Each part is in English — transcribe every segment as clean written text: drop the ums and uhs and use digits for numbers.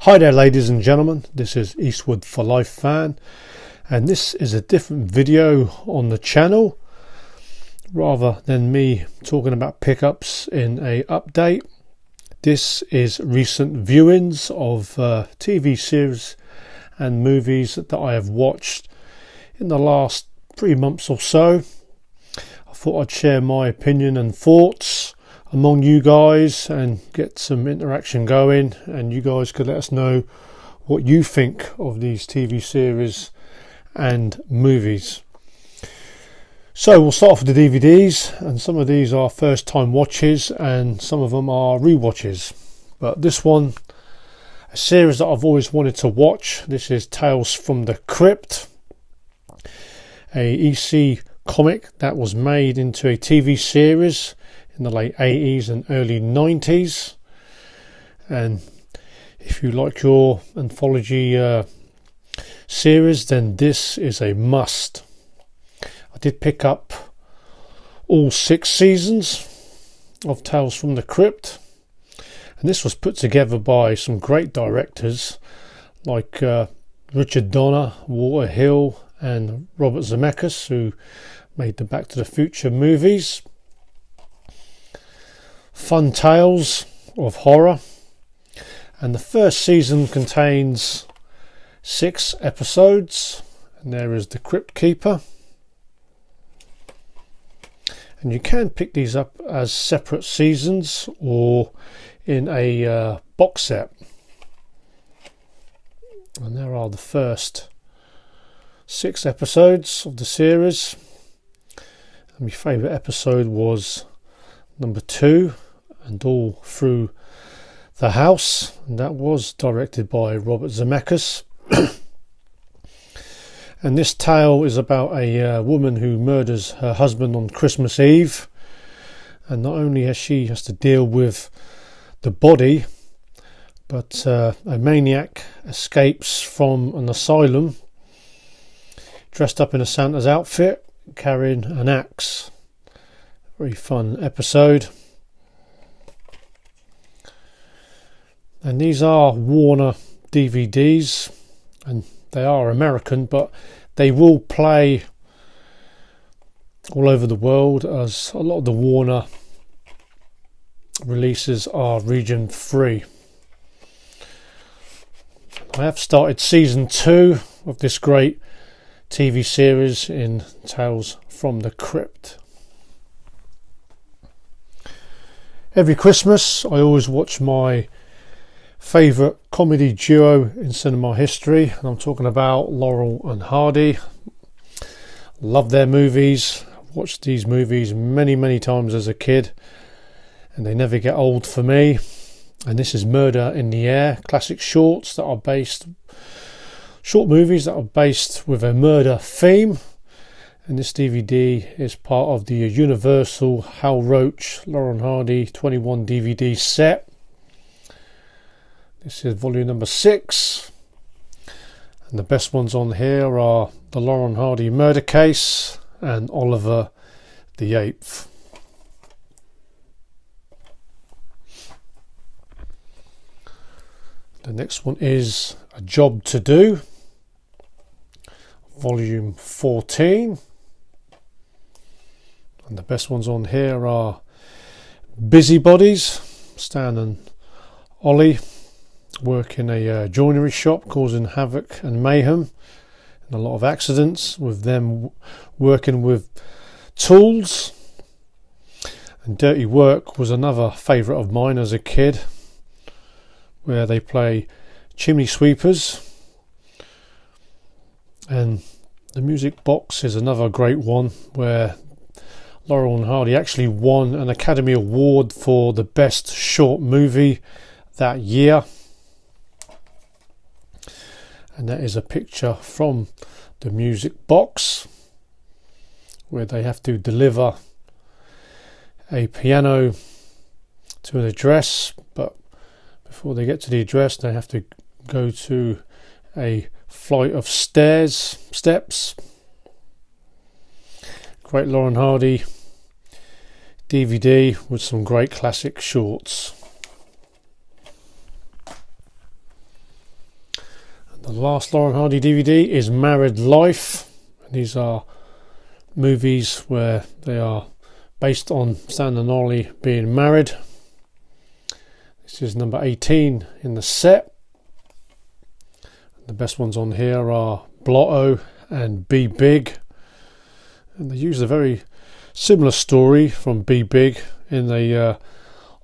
Hi there ladies and gentlemen, this is Eastwood for Life fan, and this is a different video on the channel. Rather than me talking about pickups in a update, this is recent viewings of TV series and movies that I have watched in the last 3 months or so. I thought I'd share my opinion and thoughts among you guys and get some interaction going, and you guys could let us know what you think of these TV series and movies. So we'll start off with the DVDs, and some of these are first time watches and some of them are rewatches. But this one, a series that I've always wanted to watch. This is Tales from the Crypt, a EC comic that was made into a TV series in the late 80s and early 90s. And if you like your anthology series, then this is a must. I did pick up all 6 seasons of Tales from the Crypt, and this was put together by some great directors like Richard Donner, Walter Hill and Robert Zemeckis, who made the Back to the Future movies. Fun tales of horror, and the first season contains 6 episodes, and there is the Crypt Keeper, and you can pick these up as separate seasons or in a box set. And there are the first 6 episodes of the series, and my favourite episode was number 2, and All Through the House, and that was directed by Robert Zemeckis. And this tale is about a woman who murders her husband on Christmas Eve, and not only has she to deal with the body, but a maniac escapes from an asylum dressed up in a Santa's outfit, carrying an axe. Very fun episode. And these are Warner DVDs, and they are American, but they will play all over the world, as a lot of the Warner releases are region free. I have started season 2 of this great TV series in Tales from the Crypt. Every Christmas I always watch my favourite comedy duo in cinema history, and I'm talking about Laurel and Hardy. Love their movies. I've watched these movies many times as a kid, and they never get old for me. And this is Murder in the Air, classic short movies that are based with a murder theme. And this DVD is part of the Universal Hal Roach Laurel and Hardy 21 DVD set. This is volume number 6, and the best ones on here are the Laurel and Hardy Murder Case and Oliver the 8th. The next one is A Job to Do, volume 14, and the best ones on here are Busybodies, Stan and Ollie work in a joinery shop, causing havoc and mayhem and a lot of accidents, with them working with tools. And Dirty Work was another favourite of mine as a kid, where they play chimney sweepers. And The Music Box is another great one, where Laurel and Hardy actually won an Academy Award for the best short movie that year. And that is a picture from The Music Box, where they have to deliver a piano to an address, but before they get to the address they have to go to a flight of steps. Great Laurel and Hardy DVD with some great classic shorts. The last Laurel and Hardy DVD is Married Life. These are movies where they are based on Stan and Ollie being married. This is number 18 in the set. The best ones on here are Blotto and Be Big. And they use a very similar story from Be Big in a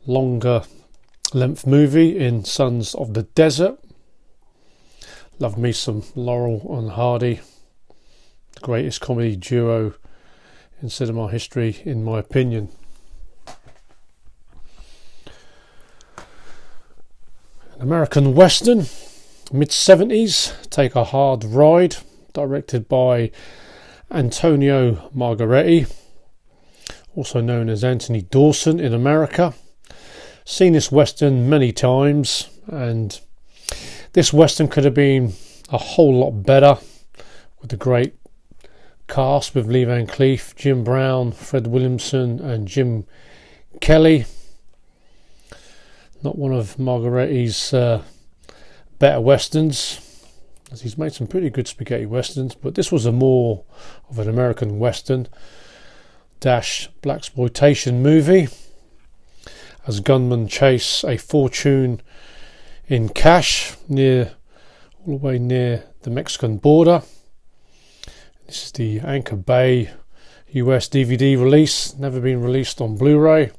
longer length movie in Sons of the Desert. Love me some Laurel and Hardy, the greatest comedy duo in cinema history, in my opinion. An American Western, mid-70s, Take a Hard Ride, directed by Antonio Margheriti, also known as Anthony Dawson in America. Seen this Western many times, and this Western could have been a whole lot better with the great cast with Lee Van Cleef, Jim Brown, Fred Williamson and Jim Kelly. Not one of Margheriti's better Westerns, as he's made some pretty good spaghetti Westerns, but this was a more of an American Western dash blaxploitation movie as gunmen chase a fortune in cash all the way near the Mexican border. This is the Anchor Bay US DVD release, never been released on Blu-ray.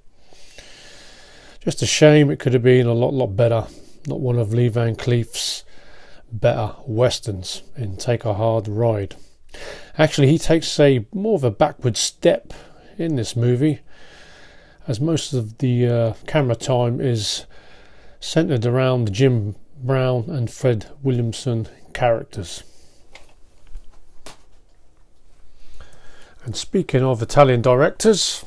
Just a shame, it could have been a lot better. Not one of Lee Van Cleef's better Westerns in Take a Hard Ride. Actually, he takes more of a backward step in this movie, as most of the camera time is centered around the Jim Brown and Fred Williamson characters. And speaking of Italian directors,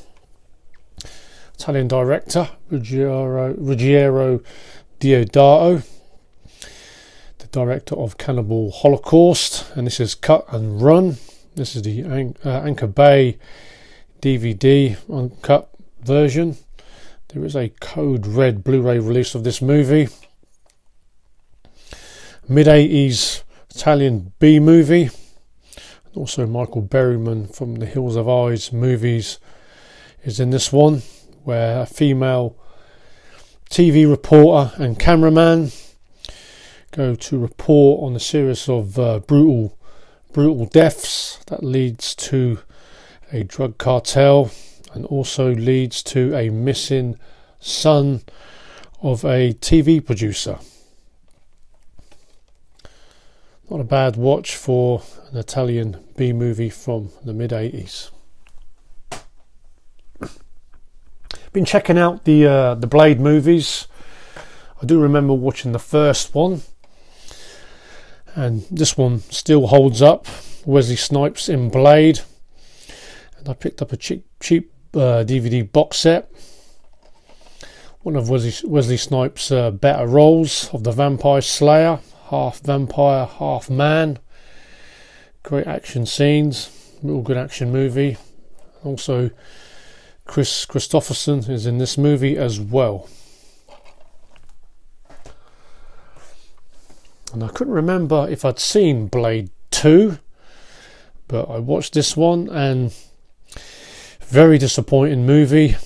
Italian director Ruggiero Deodato, the director of Cannibal Holocaust, and this is Cut and Run. This is the Anchor Bay DVD uncut version. There is a code red Blu-ray release of this movie. Mid-80s Italian B-movie. Also Michael Berryman from the Hills of Eyes movies is in this one, where a female TV reporter and cameraman go to report on a series of brutal deaths that leads to a drug cartel and also leads to a missing son of a TV producer. Not a bad watch for an Italian B-movie from the mid-80s. Been checking out the Blade movies. I do remember watching the first one, and this one still holds up. Wesley Snipes in Blade, and I picked up a cheap DVD box set. One of Wesley Snipes' better roles of the Vampire Slayer, half vampire, half man. Great action scenes, real good action movie. Also, Chris Christopherson is in this movie as well. And I couldn't remember if I'd seen Blade 2, but I watched this one, and very disappointing movie.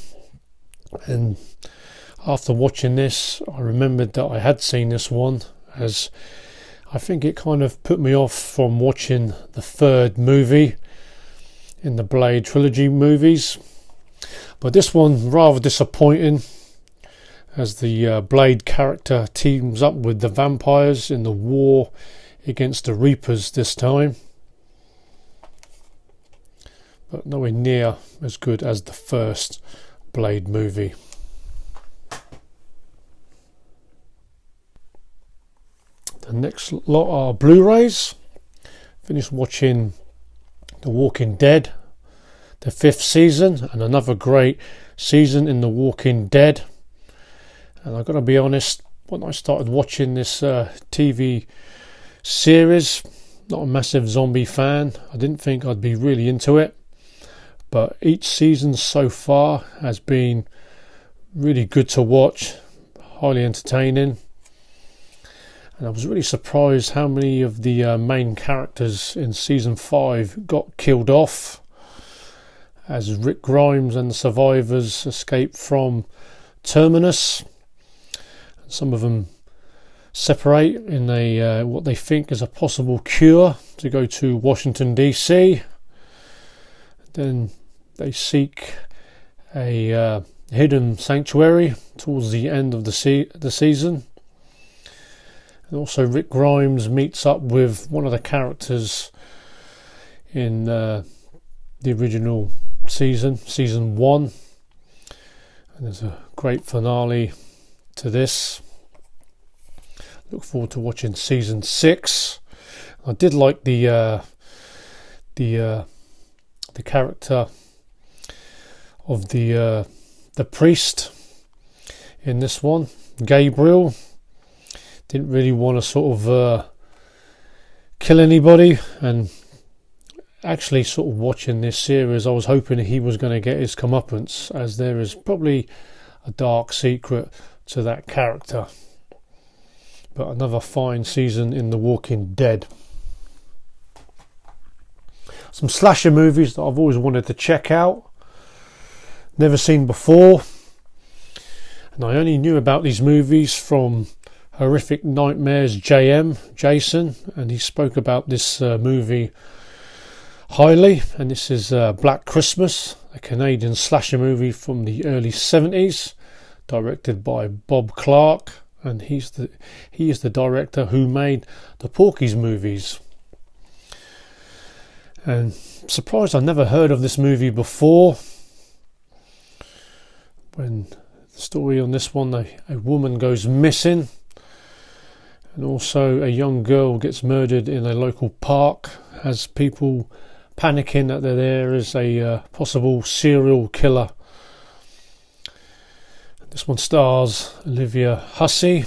And after watching this, I remembered that I had seen this one, as I think it kind of put me off from watching the third movie in the Blade trilogy movies. But this one rather disappointing, as the Blade character teams up with the vampires in the war against the Reapers this time, but nowhere near as good as the first Blade movie. The next lot are Blu-rays. Finished watching The Walking Dead, the 5th season, and another great season in The Walking Dead. And I've got to be honest, when I started watching this TV series, not a massive zombie fan. I didn't think I'd be really into it, but each season so far has been really good to watch, highly entertaining. And I was really surprised how many of the main characters in season 5 got killed off, as Rick Grimes and the survivors escaped from Terminus. Some of them separate in a what they think is a possible cure to go to Washington DC. Then they seek a hidden sanctuary towards the end of the season. And also Rick Grimes meets up with one of the characters in the original season 1. And there's a great finale to this. Look forward to watching season 6. I did like the character of the priest in this one, Gabriel. Didn't really want to sort of kill anybody, and actually sort of watching this series I was hoping he was going to get his comeuppance, as there is probably a dark secret to that character. But another fine season in The Walking Dead. Some slasher movies that I've always wanted to check out, never seen before, and I only knew about these movies from Horrific Nightmares Jason, and he spoke about this movie highly. And this is Black Christmas, a Canadian slasher movie from the early 70s, directed by Bob Clark, and he is the director who made the Porky's movies. And surprised I never heard of this movie before. When the story on this one, a woman goes missing, and also a young girl gets murdered in a local park, has people panicking that there is a possible serial killer. This one stars Olivia Hussey,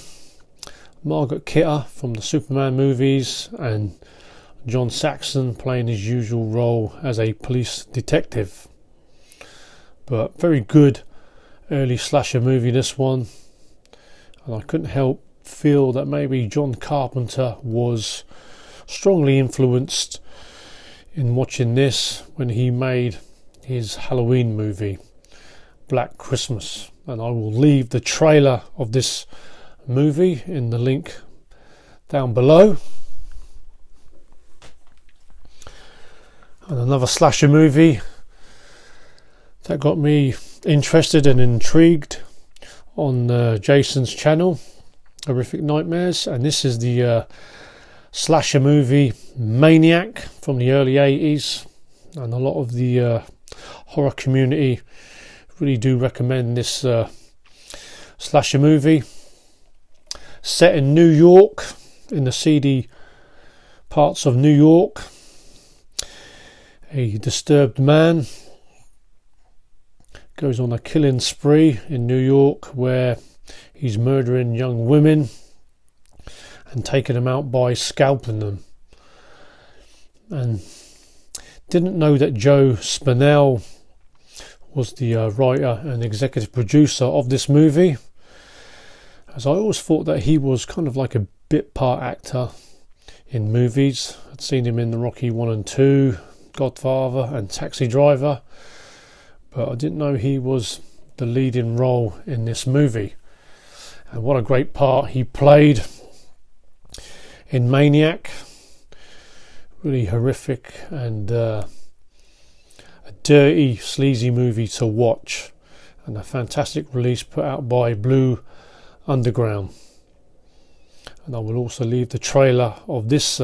Margaret Kidder from the Superman movies, and John Saxon playing his usual role as a police detective. But very good early slasher movie, this one. And I couldn't help feel that maybe John Carpenter was strongly influenced in watching this when he made his Halloween movie, Black Christmas. And I will leave the trailer of this movie in the link down below. And another slasher movie that got me interested and intrigued on Jason's channel, Horrific Nightmares, and this is the slasher movie Maniac from the early 80s. And a lot of the horror community really do recommend this slasher movie, set in New York, in the seedy parts of New York. A disturbed man goes on a killing spree in New York, where he's murdering young women and taking them out by scalping them. And didn't know that Joe Spinell was the writer and executive producer of this movie, as I always thought that he was kind of like a bit part actor in movies. I'd seen him in the Rocky 1 and 2, Godfather and Taxi Driver, but I didn't know he was the leading role in this movie. And what a great part he played in Maniac. Really horrific and a dirty, sleazy movie to watch, and a fantastic release put out by Blue Underground. And I will also leave the trailer of this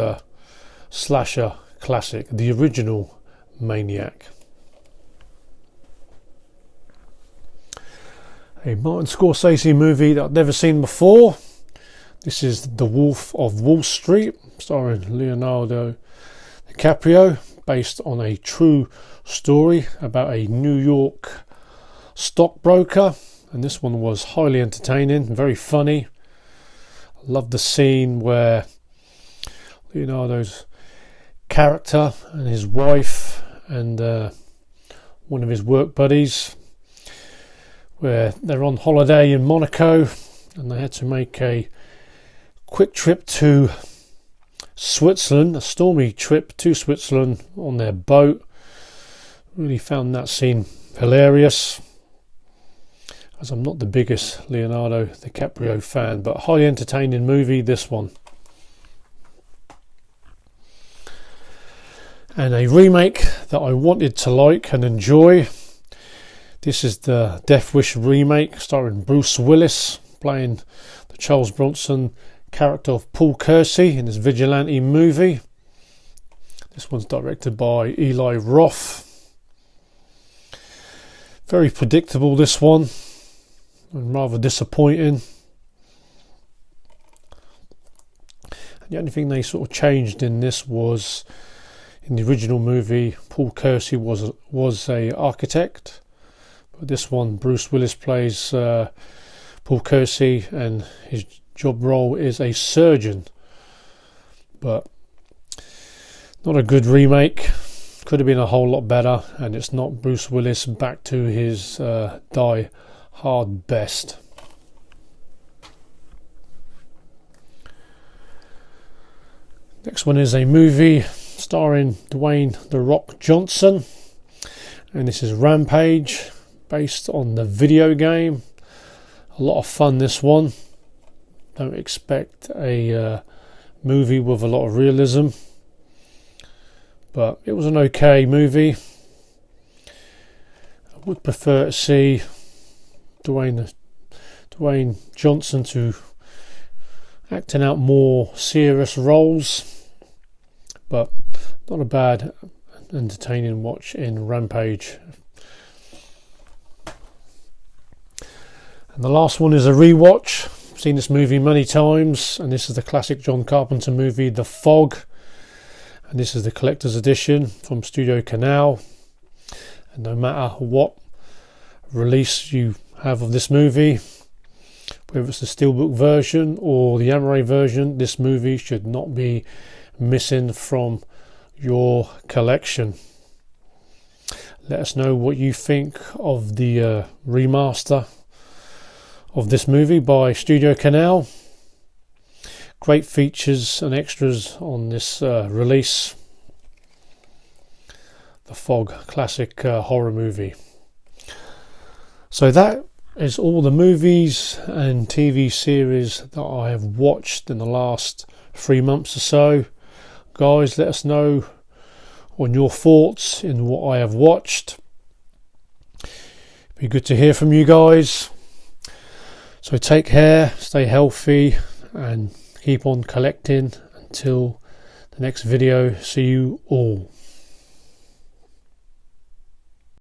slasher classic, the original Maniac. A Martin Scorsese movie that I've never seen before. This is The Wolf of Wall Street, starring Leonardo DiCaprio, based on a true story about a New York stockbroker. And this one was highly entertaining, very funny. I love the scene where Leonardo's character and his wife and one of his work buddies, where they're on holiday in Monaco, and they had to make a quick trip to Switzerland, a stormy trip to Switzerland on their boat. Really found that scene hilarious, as I'm not the biggest Leonardo DiCaprio fan, but highly entertaining movie, this one. And a remake that I wanted to like and enjoy. This is the Death Wish remake, starring Bruce Willis playing the Charles Bronson character of Paul Kersey in this vigilante movie. This one's directed by Eli Roth. Very predictable, this one, and rather disappointing. And the only thing they sort of changed in this was, in the original movie, Paul Kersey was a architect, but this one, Bruce Willis plays Paul Kersey, and his job role is a surgeon. But not a good remake. Could have been a whole lot better, and it's not Bruce Willis back to his die hard best. Next one is a movie starring Dwayne "The Rock" Johnson, and this is Rampage, based on the video game. A lot of fun, this one. Don't expect a movie with a lot of realism, but it was an okay movie. I would prefer to see Dwayne Johnson to acting out more serious roles, but not a bad entertaining watch in Rampage. And the last one is a rewatch. I've seen this movie many times, and this is the classic John Carpenter movie, The Fog. And this is the collector's edition from Studio Canal. And no matter what release you have of this movie, whether it's the Steelbook version or the Amaray version, this movie should not be missing from your collection. Let us know what you think of the remaster of this movie by Studio Canal. Great features and extras on this release. The Fog, classic horror movie. So that is all the movies and TV series that I have watched in the last 3 months or so. Guys, let us know on your thoughts in what I have watched. Be good to hear from you guys. So take care, stay healthy, and keep on collecting until the next video. See you all.